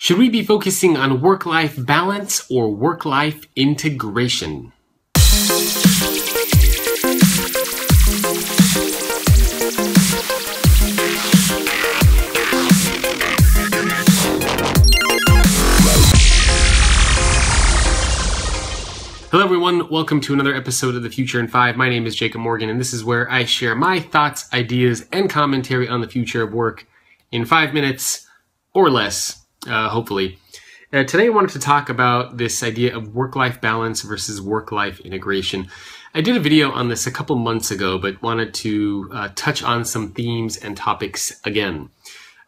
Should we be focusing on work-life balance or work-life integration? Hello everyone, welcome to another episode of The Future in 5. My name is Jacob Morgan, and this is where I share my thoughts, ideas, and commentary on the future of work in 5 minutes or less. Hopefully. Today I wanted to talk about this idea of work-life balance versus work-life integration. I did a video on this a couple months ago, but wanted to touch on some themes and topics again.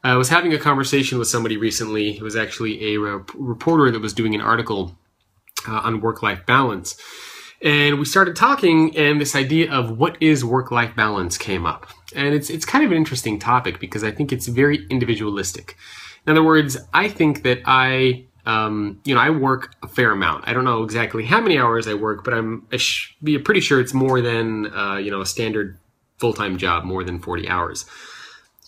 I was having a conversation with somebody recently. It was actually a reporter that was doing an article on work-life balance. And we started talking, and this idea of what is work-life balance came up. And it's kind of an interesting topic because I think it's very individualistic. In other words, I think that I work a fair amount. I don't know exactly how many hours I work, but I'm pretty sure it's more than, a standard full-time job, more than 40 hours.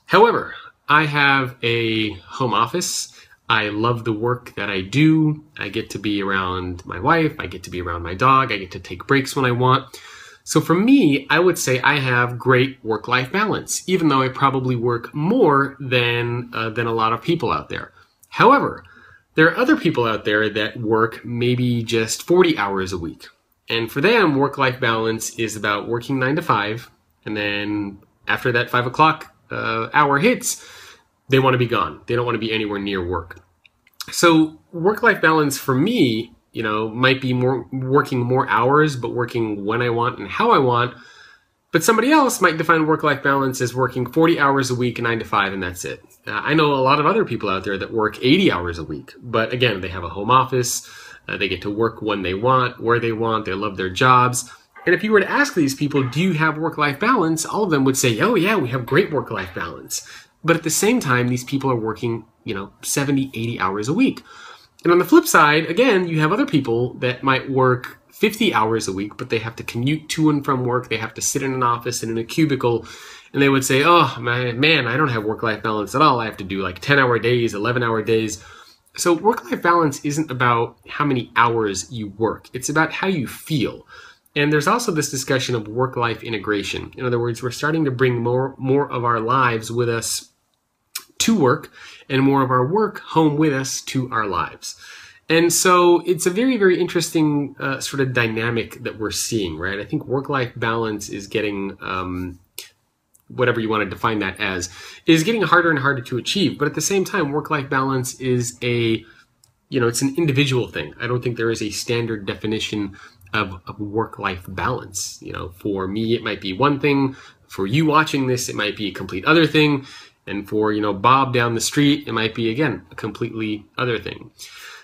However, I have a home office. I love the work that I do. I get to be around my wife. I get to be around my dog. I get to take breaks when I want. So for me, I would say I have great work-life balance, even though I probably work more than a lot of people out there. However, there are other people out there that work maybe just 40 hours a week. And for them, work-life balance is about working 9 to 5. And then after that 5 o'clock hour hits, they want to be gone. They don't want to be anywhere near work. So work-life balance for me, might be working more hours, but working when I want and how I want. But somebody else might define work-life balance as working 40 hours a week, 9 to 5, and that's it. I know a lot of other people out there that work 80 hours a week. But again, they have a home office. They get to work when they want, where they want. They love their jobs. And if you were to ask these people, do you have work-life balance? All of them would say, oh yeah, we have great work-life balance. But at the same time, these people are working, 70, 80 hours a week. And on the flip side, again, you have other people that might work 50 hours a week, but they have to commute to and from work. They have to sit in an office and in a cubicle. And they would say, oh, man, I don't have work-life balance at all. I have to do like 10-hour days, 11-hour days. So work-life balance isn't about how many hours you work. It's about how you feel. And there's also this discussion of work-life integration. In other words, we're starting to bring more of our lives with us to work and more of our work home with us to our lives. And so it's a very, very interesting sort of dynamic that we're seeing, right? I think work-life balance is getting, whatever you want to define that as, is getting harder and harder to achieve. But at the same time, work-life balance is it's an individual thing. I don't think there is a standard definition of work-life balance. For me, it might be one thing. For you watching this, it might be a complete other thing. And for, Bob down the street, it might be, again, a completely other thing.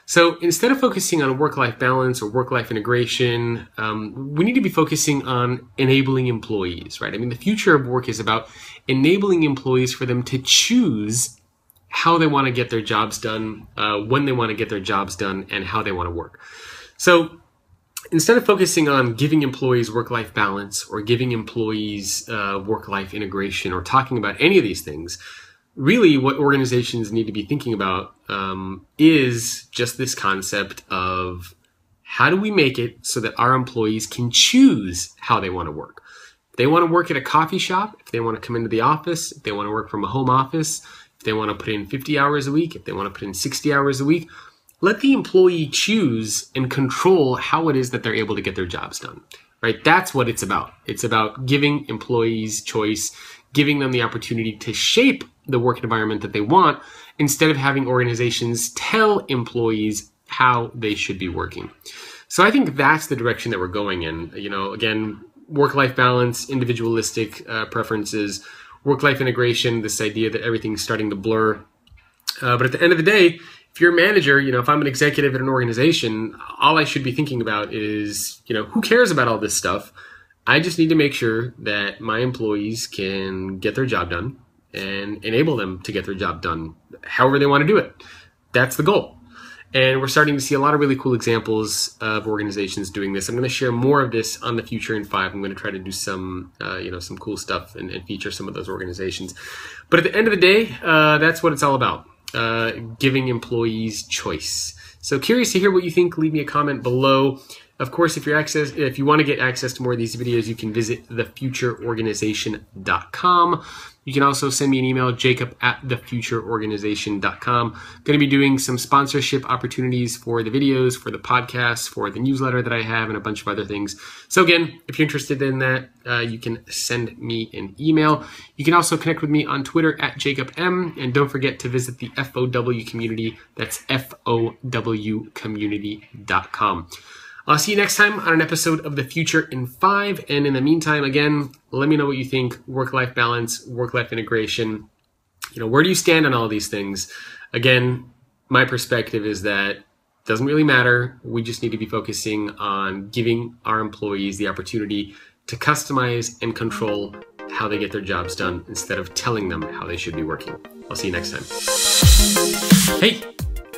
So instead of focusing on work-life balance or work-life integration, we need to be focusing on enabling employees, right? I mean, the future of work is about enabling employees for them to choose how they want to get their jobs done, when they want to get their jobs done, and how they want to work. So instead of focusing on giving employees work-life balance or giving employees work-life integration or talking about any of these things, really what organizations need to be thinking about is just this concept of how do we make it so that our employees can choose how they want to work. If they want to work at a coffee shop, if they want to come into the office, if they want to work from a home office, if they want to put in 50 hours a week, if they want to put in 60 hours a week, let the employee choose and control how it is that they're able to get their jobs done, right? That's what it's about. It's about giving employees choice, giving them the opportunity to shape the work environment that they want instead of having organizations tell employees how they should be working. So I think that's the direction that we're going in. Again, work-life balance, individualistic preferences, work-life integration, this idea that everything's starting to blur. But at the end of the day, if you're a manager, if I'm an executive at an organization, all I should be thinking about is, who cares about all this stuff? I just need to make sure that my employees can get their job done and enable them to get their job done however they want to do it. That's the goal. And we're starting to see a lot of really cool examples of organizations doing this. I'm going to share more of this on The Future in 5. I'm going to try to do some, some cool stuff and feature some of those organizations. But at the end of the day, that's what it's all about. giving employees choice. So curious to hear what you think. Leave me a comment below. Of course, if you want to get access to more of these videos, you can visit thefutureorganization.com. You can also send me an email, jacob@thefutureorganization.com. Going to be doing some sponsorship opportunities for the videos, for the podcasts, for the newsletter that I have, and a bunch of other things. So again, if you're interested in that, you can send me an email. You can also connect with me on Twitter @JacobM, and don't forget to visit the FOW community. That's FOWcommunity.com. I'll see you next time on an episode of The Future in 5. And in the meantime, again, let me know what you think. Work-life balance, work-life integration. Where do you stand on all these things? Again, my perspective is that it doesn't really matter. We just need to be focusing on giving our employees the opportunity to customize and control how they get their jobs done instead of telling them how they should be working. I'll see you next time. Hey,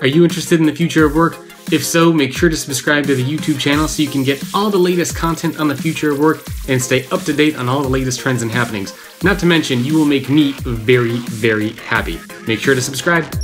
are you interested in the future of work? If so, make sure to subscribe to the YouTube channel so you can get all the latest content on the future of work and stay up to date on all the latest trends and happenings. Not to mention, you will make me very, very happy. Make sure to subscribe.